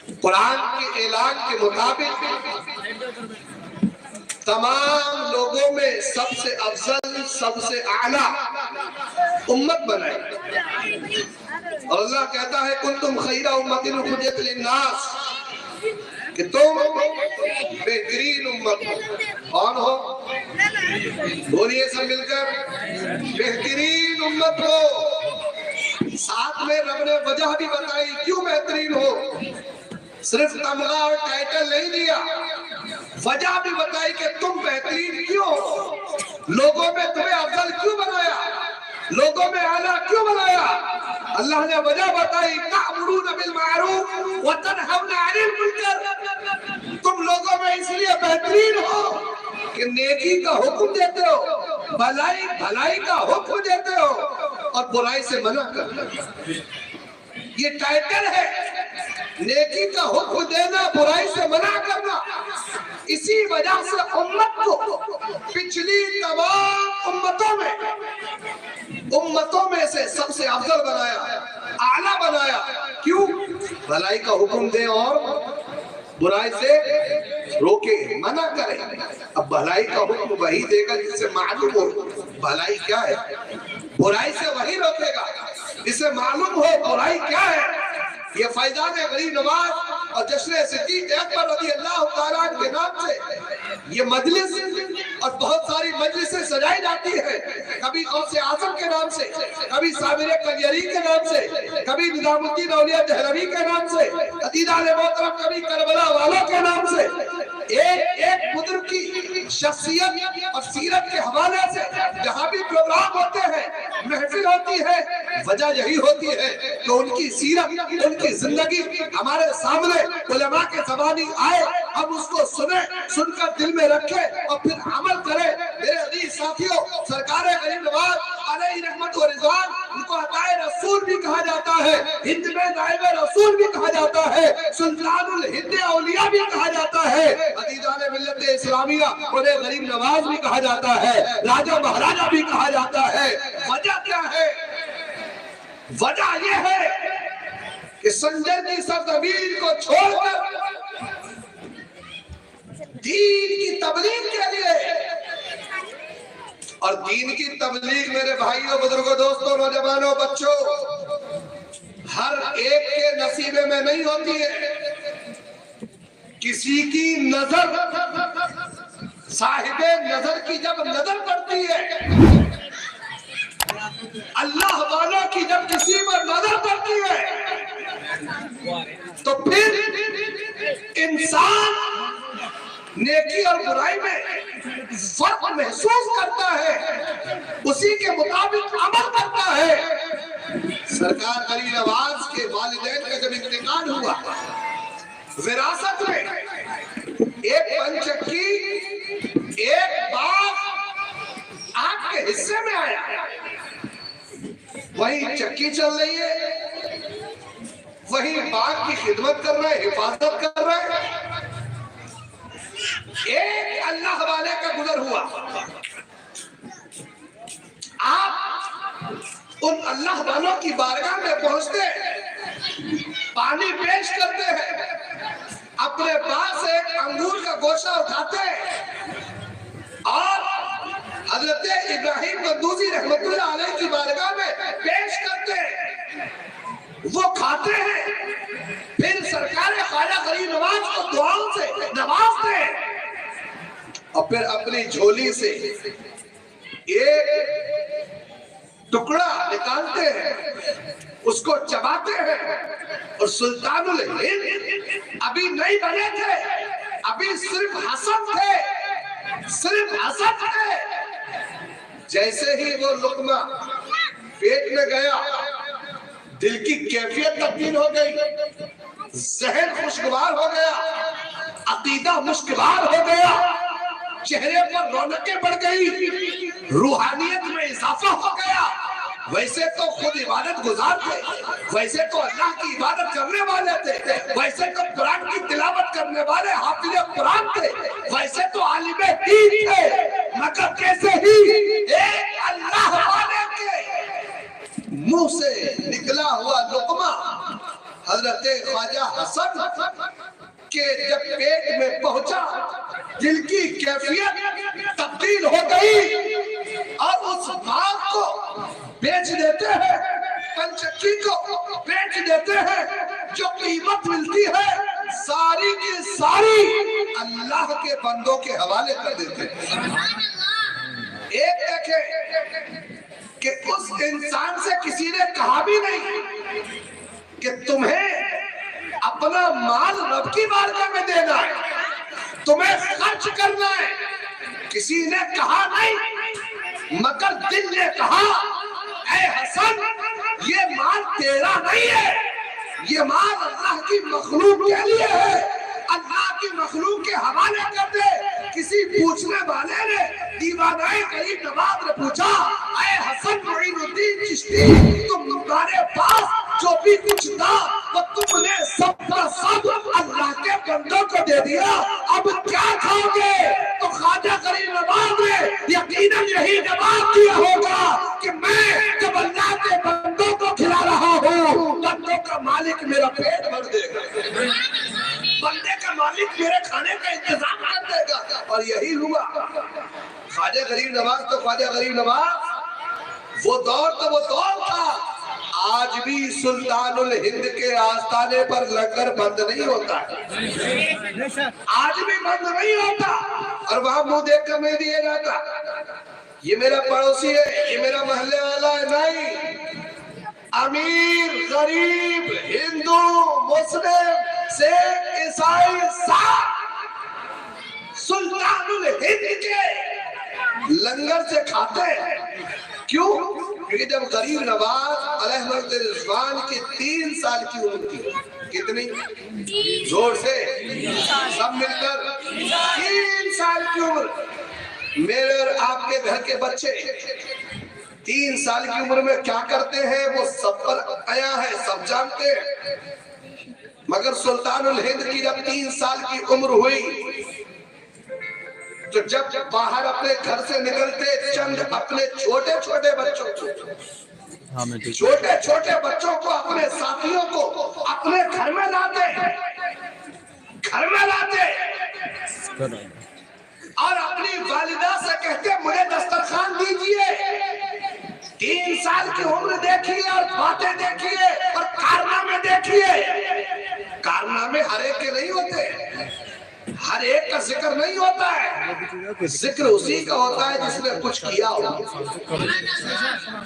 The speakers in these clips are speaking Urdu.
قرآن کے اعلان کے مطابق تمام لوگوں میں سب سے افضل، سب سے اعلیٰ امت بنائی، اور اللہ کہتا ہے کنتم خیر امت اخرجت للناس، کہ تم بہترین امت ہو۔ کون ہو؟ بولیے سب مل کر، بہترین امت ہو۔ ساتھ میں رب نے وجہ بھی بتائی کیوں بہترین ہو، صرف تمغہ اور ٹائٹل نہیں دیا، وجہ بھی بتائی کہ تم بہترین کیوں ہو، لوگوں میں تمہیں افضل کیوں بنایا، لوگوں میں اعلیٰ کیوں بنایا۔ اللہ نے وجہ بتائی تأمرون بالمعروف وتنہون عن المنکر، تم لوگوں میں اس لیے بہترین ہو کہ نیکی کا حکم دیتے ہو، بھلائی کا حکم دیتے ہو اور برائی سے منع کرتے ہو۔ یہ ٹائٹل ہے، نیکی کا حکم دینا، برائی سے منع کرنا۔ اسی وجہ سے امت کو پچھلی تمام امتوں میں سے سب سے افضل بنایا، اعلیٰ بنایا۔ کیوں؟ بھلائی کا حکم دے اور برائی سے روکے، منع کرے۔ اب بھلائی کا حکم وہی دے گا جس سے معلوم ہو بھلائی کیا ہے، برائی سے وہی روکے گا اسے معلوم ہو برائی کیا ہے۔ یہ فیضان غریب نواز اور جشن صدیق اکبر رضی اللہ تعالیٰ عنہ کے نام سے یہ مجلس اور بہت ساری مجلسیں سجائی جاتی ہیں، کبھی غوث اعظم کے نام سے، کبھی صابر کلیری کے نام سے، کبھی نظام الدین اولیاء دہلوی کے نام سے، عقیدہ محترم کبھی کربلا والوں کے نام سے۔ ایک ایک بزرگ کی شخصیت اور سیرت کے حوالے سے جہاں بھی پروگرام ہوتے ہیں، محفل ہوتی ہے، وجہ یہی ہوتی ہے کہ ان کی سیرت، ان کی زندگی ہمارے سامنے علماء کے زبانی آئے، ہم اس کو سن کر دل میں رکھے اور پھر عمل کرے۔ میرے عزیز ساتھیوں، سرکار غریب نواز علیہ رحمت و رضوان، ان کو عطائے رسول بھی کہا جاتا ہے، ہند میں نائب رسول بھی کہا جاتا ہے، سلطان الہند اولیاء بھی کہا جاتا ہے، عزیزان ملت اسلامیہ انہیں غریب نواز بھی کہا جاتا ہے، راجہ مہاراجہ بھی کہا جاتا ہے۔ وجہ کیا ہے؟ وجہ یہ ہے کہ سنجر کی سرزمین کو چھوڑ کر دین کی تبلیغ کے لیے، اور دین کی تبلیغ میرے بھائیوں، بزرگوں، دوستوں، نوجوانوں، بچوں، ہر ایک کے نصیبے میں نہیں ہوتی ہے۔ کسی کی نظر، صاحب نظر کی جب نظر پڑتی ہے، اللہ والوں کی جب کسی پر نظر پڑتی ہے، تو پھر انسان نیکی اور برائی میں فرق محسوس کرتا ہے، اسی کے مطابق عمل کرتا ہے۔ سرکار غریب نواز کے والدین کا جب انتقال ہوا، وراثت میں ایک پنچکی، ایک باغ آپ کے حصے میں آیا، وہی چکی چل رہی ہے، وہی باغ کی خدمت کر رہے، حفاظت کر رہے۔ ایک اللہ والے کا گزر ہوا، آپ ان اللہ والوں کی بارگاہ میں پہنچتے، پانی پیش کرتے ہیں، اپنے باغ سے ایک انگور کا گوشہ اٹھاتے اور حضرت ابراہیم قندوزی رحمت اللہ علیہ کی بارگاہ میں پیش کرتے ہیں، وہ کھاتے ہیں، پھر سرکار خواجہ غریب نواز کو دعاؤں سے نوازتے ہیں، اور پھر اپنی جھولی سے ایک ٹکڑا نکالتے ہیں، اس کو چباتے ہیں، اور سلطان الہند ابھی نہیں بنے تھے، ابھی صرف حسن تھے، صرف حسن تھے۔ جیسے ہی وہ لقمہ پیٹ میں گیا، دل کی کیفیت تبدیل ہو گئی، ذہن خوشگوار ہو گیا، عقیدہ مشکبار ہو گیا، چہرے پر رونقیں بڑھ گئی، روحانیت میں اضافہ ہو گیا۔ ویسے تو خود عبادت گزار تھے، ویسے تو اللہ کی عبادت کرنے والے تھے، ویسے تو قرآن کی تلاوت کرنے والے حافظ قرآن تھے، ویسے تو عالم دین تھے، مگر کیسے ہی ایک اللہ والے کے منہ سے نکلا ہوا لقمہ حضرت خواجہ بچہ حسن کہ جب پیٹ میں پہنچا دل کی کیفیت تبدیل ہو گئی اور اس باغ کو بیچ دیتے ہیں، پنچکی کو بیچ دیتے ہیں، جو قیمت ملتی ہے ساری کی ساری اللہ کے بندوں کے حوالے کر دیتے ہیں۔ ایک دیکھیں کہ اس انسان سے کسی نے کہا بھی نہیں کہ تمہیں اپنا مال رب کی بارگاہ میں دینا ہے، تمہیں خرچ کرنا ہے، کسی نے کہا نہیں، مگر دل نے کہا اے حسن یہ مال تیرا نہیں ہے، یہ مال اللہ کی مخلوق کے لیے ہے، اللہ کی مخلوق کے حوالے کر دے۔ کسی پوچھنے والے نے دیوانہ غریب نواز نے پوچھا اے حسن معین الدین چشتی تمہارے پاس جو بھی کچھ تھا وہ تم نے سب کا سب اللہ کے بندوں کو دے دیا، اب کیا کھاؤ گے؟ تو خواجہ غریب نواز نے یقیناً یہی جواب دیا ہوگا کہ میں جب اللہ کے بندوں کو کھلا رہا ہوں بندوں کا مالک میرا پیٹ بھر دے گا، بندے کا مالک میرے کھانے کا انتظام کر دے گا۔ اور یہی ہوا۔ خواجہ غریب نواز تو خواجہ غریب نواز، وہ دور تو وہ دور تھا، آج بھی سلطان الہند کے آستانے پر لنگر بند نہیں ہوتا، آج بھی بند نہیں ہوتا، اور وہاں منہ دیکھ کر نہیں دیا جاتا یہ میرا پڑوسی ہے، یہ میرا محلے والا ہے، نہیں، امیر غریب ہندو مسلم سکھ عیسائی سب سلطان الہند کے لنگر سے کھاتے ہیں۔ کیوں؟ کیونکہ جب غریب نواز علیہ رضوان کی 3 سال کی عمر تھی، کتنی؟ زور سے سب مل کر 3 سال کی عمر، میرے اور آپ کے گھر کے بچے 3 سال کی عمر میں کیا کرتے ہیں وہ سب پر آیا ہے، سب جانتے ہیں، مگر سلطان الہند کی جب 3 سال کی عمر ہوئی تو جب باہر اپنے گھر سے نکلتے چند اپنے چھوٹے چھوٹے بچوں کو اپنے ساتھیوں کو اپنے گھر میں لاتے اور اپنی والدہ سے کہتے مجھے دسترخوان دیجئے۔ 3 سال کی عمر دیکھیے اور باتیں دیکھیے اور کارنامے دیکھیے۔ کارنامے ہر ایک کے نہیں ہوتے، ہر ایک کا ذکر نہیں ہوتا ہے، ذکر اسی کا ہوتا ہے جس نے کچھ کیا ہو۔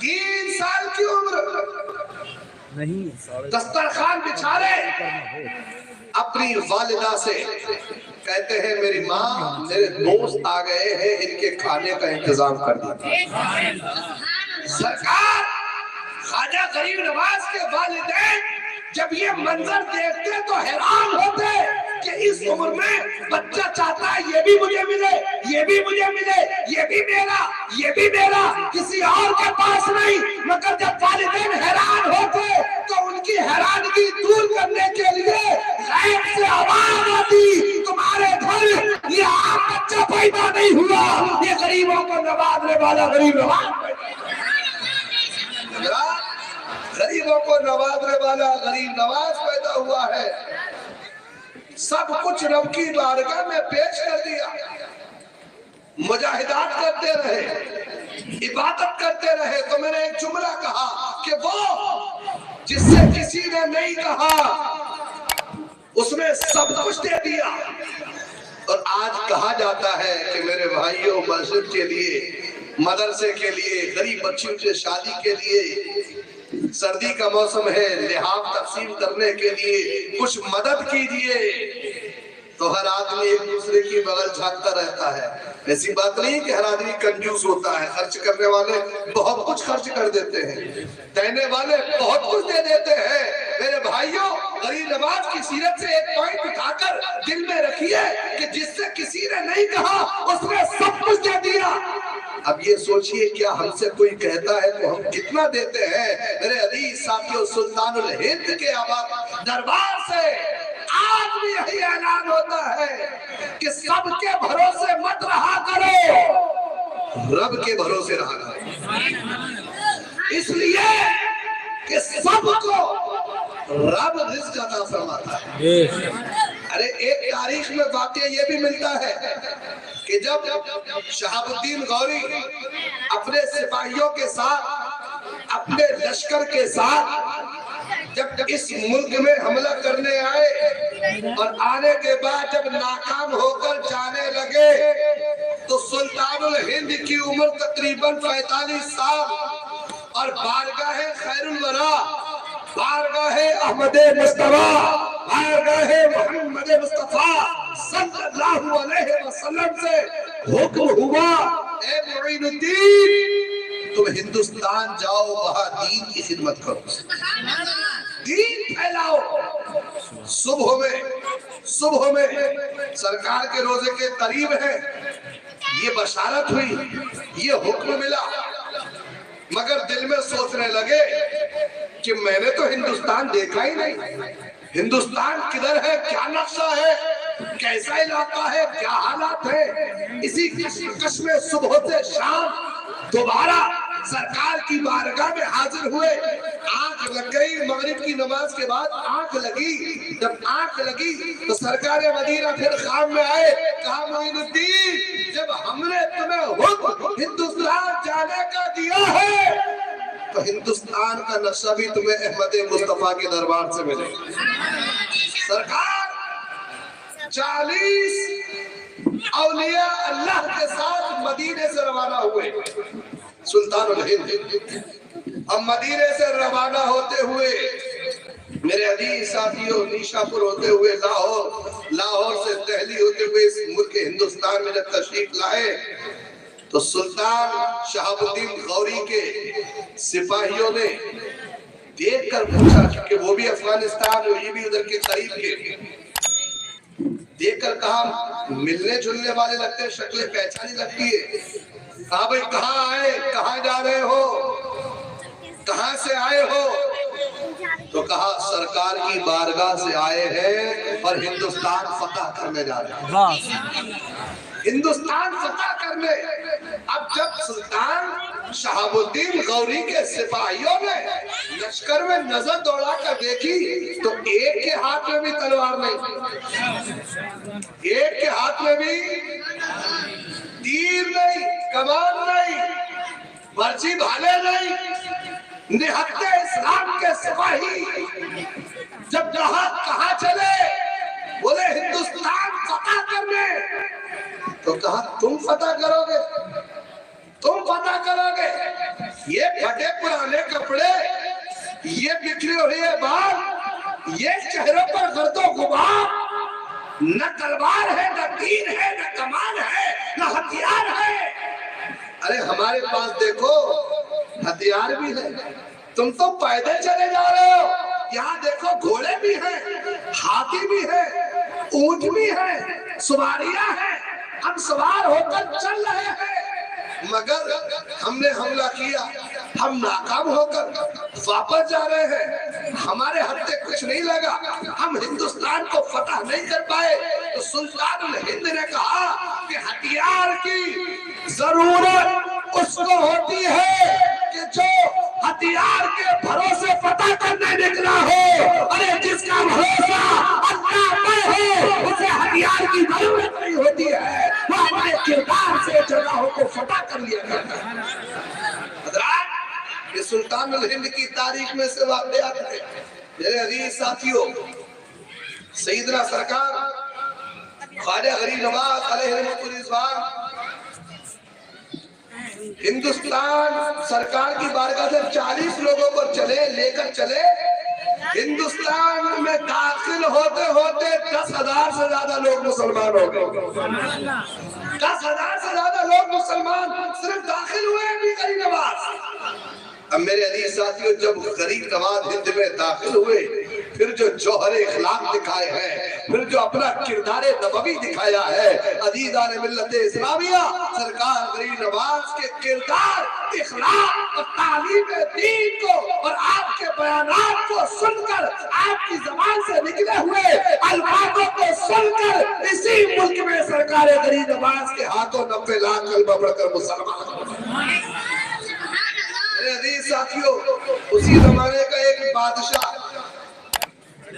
3 سال کی عمر دسترخوان بچھا رہے، اپنی والدہ سے کہتے ہیں میری ماں میرے دوست آ گئے ہیں، ان کے کھانے کا انتظام کر دیجیے۔ سرکار خواجہ غریب نواز کے والدین جب یہ منظر دیکھتے تو حیران ہوتے کہ اس عمر میں بچہ چاہتا ہے یہ بھی مجھے ملے، یہ بھی مجھے ملے، یہ بھی میرا، یہ بھی میرا، کسی اور کے پاس نہیں۔ مگر جب والدین حیران ہوتے تو ان کی حیرانگی دور کرنے کے لیے غیب سے آواز آتی تمہارے گھر یہ عام بچہ پیدا نہیں ہوا، یہ غریبوں کو نوازنے والا غریب نواز، غریبوں کو نوازنے والا غریب نواز پیدا ہوا ہے۔ سب کچھ رب کی بارگاہ میں پیش کر دیا، مجاہدات کرتے رہے، عبادت کرتے رہے۔ تو میں نے ایک جملہ کہا کہ وہ جس سے کسی نے نہیں کہا اس نے سب کچھ دے دیا۔ اور آج کہا جاتا ہے کہ میرے بھائیوں مسجد کے لیے، مدرسے کے لیے، غریب بچیوں سے شادی کے لیے، سردی کا موسم ہے، لحاف تقسیم کرنے کے لیے کچھ مدد کیجئے، تو ہر آدمی ایک دوسرے کی بغل جھانکتا رہتا ہے۔ ایسی بات نہیں کہ ہر آدمی کنجوس ہوتا ہے، خرچ کرنے والے بہت کچھ خرچ کر دیتے ہیں، دینے والے بہت کچھ دے دیتے ہیں۔ میرے بھائیوں غریب نواز کی سیرت سے ایک پوائنٹ اٹھا کر دل میں رکھیے کہ جس سے کسی نے نہیں کہا اس نے سب کچھ دے دیا۔ اب یہ سوچئے کیا ہم سے کوئی کہتا ہے تو ہم کتنا دیتے ہیں؟ میرے عزیز ساتھیوں سلطان الہند کے دربار سے آج بھی یہی اعلان ہوتا ہے کہ سب کے بھروسے مت رہا کرو، رب کے بھروسے رہا کرو، اس لیے کہ سب کو رب رزق عطا فرماتا ہے۔ ارے ایک تاریخ میں واقعہ یہ بھی ملتا ہے کہ جب شہاب الدین غوری اپنے سپاہیوں کے ساتھ، اپنے لشکر کے ساتھ جب اس ملک میں حملہ کرنے آئے اور آنے کے بعد جب ناکام ہو کر جانے لگے تو سلطان الہند کی عمر تقریباً 45 سال اور بارگاہ خیر الورا، بارگاہ احمد مصطفیٰ، بارگاہ محمد مصطفیٰ صلی اللہ علیہ وسلم سے حکم ہوا، اے معین الدین تم ہندوستان جاؤ، وہاں دین کی خدمت کرو، دین پھیلاؤ۔ صبح میں سرکار کے روزے کے قریب ہے، یہ بشارت ہوئی، یہ حکم ملا، مگر دل میں سوچنے لگے کہ میں نے تو ہندوستان دیکھا ہی نہیں، ہندوستان کدھر ہے، کیا نقشہ ہے، کیسا علاقہ ہے، کیا حالات ہے۔ اسی کشمکش میں صبح سے شام دوبارہ سرکار کی بارگاہ میں حاضر ہوئے، آنکھ لگ گئی، مغرب کی نماز کے بعد آنکھ لگی، جب آنکھ لگی تو سرکار مدینہ پھر خواب میں آئے، کہا معین الدین جب ہم نے تمہیں حکم ہندوستان جانے کا دیا ہے تو ہندوستان کا نقشہ بھی تمہیں احمد مصطفیٰ کے دربار سے ملے۔ سرکار 40 اولیاء اللہ کے ساتھ مدینے سے روانہ ہوئے، سلطان الہند۔ اب مدینے سے روانہ ہوتے ہوئے میرے عزیز ساتھیوں، نیشا پور ہوتے ہوئے لاہور سے دہلی ہوتے ہوئے اس ملک ہندوستان میں جب تشریف لائے تو سلطان شہاب الدین غوری کے سپاہیوں نے دیکھ کر پوچھا، کیونکہ وہ بھی افغانستان اور یہ بھی ادھر کے قریب کے، دیکھ کر کہا ملنے جلنے والے لگتے ہیں، شکلیں پہچانی لگتی ہے۔ کہا بھئی کہاں آئے، کہاں جا رہے ہو، کہاں سے آئے ہو؟ تو کہا سرکار کی بارگاہ سے آئے ہیں اور ہندوستان فتح کرنے جا رہے ہیں، ہندوستان فتح کرنے۔ اب جب سلطان شہاب الدین غوری کے سپاہیوں نے لشکر میں نظر دوڑا کر دیکھی تو ایک کے ہاتھ میں بھی تلوار نہیں، ایک کے ہاتھ میں بھی تیر نہیں، کمان نہیں، برچی بھالے نہیں، نہتے اسلام کے سپاہی جب کہاں چلے، بولے ہندوستان فتح کرنے، تو کہا تم فتح کرو گے، تم فتح کرو گے؟ یہ پھٹے پرانے کپڑے، یہ بکھری ہوئی بال، یہ چہروں پر گرد و غبار، نہ تلوار ہے، نہ تیر ہے، نہ کمان ہے، نہ ہتھیار ہے۔ ارے ہمارے پاس دیکھو ہتھیار بھی ہے، تم تو پیدل چلے جا رہے ہو، یہاں دیکھو گھوڑے بھی ہیں، ہاتھی بھی ہے، اونٹ بھی ہے، سواریاں ہیں، ہم سوار ہو کر چل رہے ہیں، مگر ہم نے حملہ کیا، ہم ناکام ہو کر واپس جا رہے ہیں، ہمارے ہاتھ کچھ نہیں لگا، ہم ہندوستان کو فتح نہیں کر پائے۔ تو سلطان الہند نے کہا کہ ہتھیار کی ضرورت اس کو ہوتی ہے کہ جو ہتھیار کے بھروسے فتح کرنے نکلا ہو، ارے جس کا بھروسہ اللہ پر ہو اسے ہتھیار کی ضرورت نہیں ہوتی ہے، وہ اپنے کردار سے جگہوں کو فتح کر لیا کرتا ہے۔ حضرات یہ سلطان الہند کی تاریخ میں سے واقعات ہیں۔ میرے عزیز ساتھیوں، سیدنا سرکار خواجہ غریب نواز علیہ رضوان ہندوستان سرکار کی بارگاہ سے 40 لوگوں کو لے کر چلے، ہندوستان میں داخل ہوتے ہوتے 10,000 سے زیادہ لوگ مسلمان ہو گئے، 10,000 سے زیادہ لوگ مسلمان صرف داخل ہوئے بھی غریب نواز۔ اب میرے عزیز ساتھیوں، جب غریب نواز ہند میں داخل ہوئے، پھر جو جوہر اخلاق دکھائے ہیں، پھر جو اپنا کردار نبوی دکھایا ہے، عزیزان ملت اسلامیہ، سرکار غریب نواز کے کردار، اخلاق اور تعلیم دین کو اور آپ کے بیانات کو سن کر، آپ کی زبان سے نکلے ہوئے الفاظوں کو سن کر، اسی ملک میں سرکار غریب نواز کے ہاتھوں 90 لاکھ کلمہ پڑھ کر مسلمان ہوئے۔ میرے عزیز ساتھیوں، اسی زمانے کا ایک بادشاہ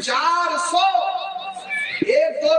400, 1 2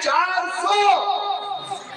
400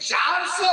400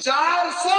400